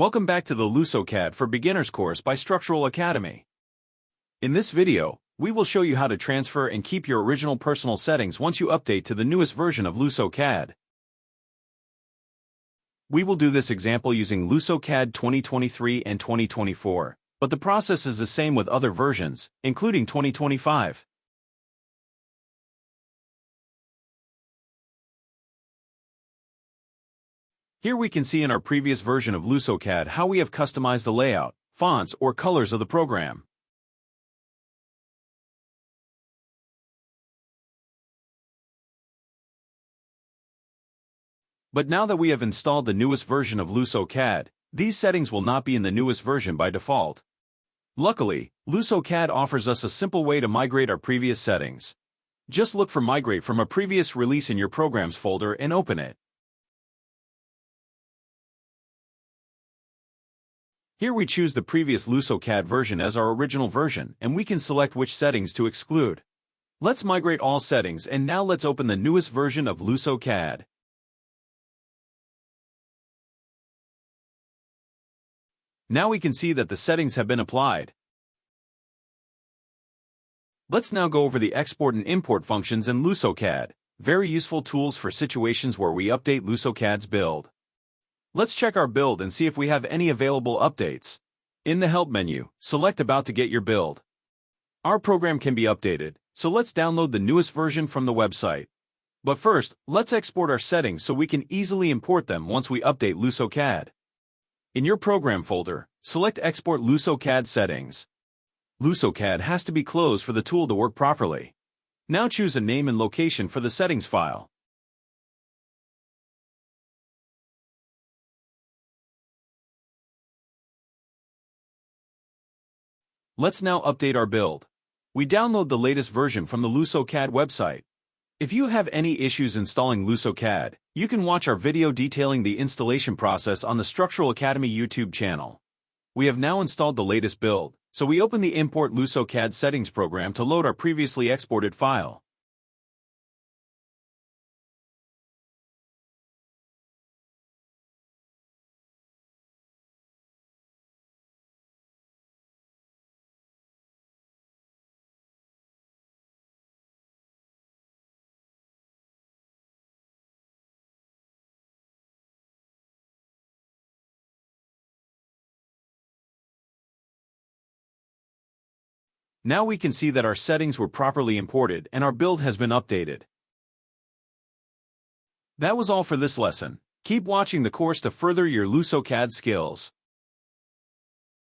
Welcome back to the LusoCAD for Beginners course by Structural Academy. In this video, we will show you how to transfer and keep your original personal settings once you update to the newest version of LusoCAD. We will do this example using LusoCAD 2023 and 2024, but the process is the same with other versions, including 2025. Here we can see in our previous version of LusoCAD how we have customized the layout, fonts, or colors of the program. But now that we have installed the newest version of LusoCAD, these settings will not be in the newest version by default. Luckily, LusoCAD offers us a simple way to migrate our previous settings. Just look for Migrate from a previous release in your Programs folder and open it. Here we choose the previous LusoCAD version as our original version, and we can select which settings to exclude. Let's migrate all settings, and now let's open the newest version of LusoCAD. Now we can see that the settings have been applied. Let's now go over the export and import functions in LusoCAD, very useful tools for situations where we update LusoCAD's build. Let's check our build and see if we have any available updates. In the Help menu, select About to get your build. Our program can be updated, so let's download the newest version from the website. But first, let's export our settings so we can easily import them once we update LusoCAD. In your Program folder, select Export LusoCAD Settings. LusoCAD has to be closed for the tool to work properly. Now choose a name and location for the settings file. Let's now update our build. We download the latest version from the LusoCAD website. If you have any issues installing LusoCAD, you can watch our video detailing the installation process on the Structural Academy YouTube channel. We have now installed the latest build, so we open the Import LusoCAD Settings program to load our previously exported file. Now we can see that our settings were properly imported and our build has been updated. That was all for this lesson. Keep watching the course to further your LusoCAD skills.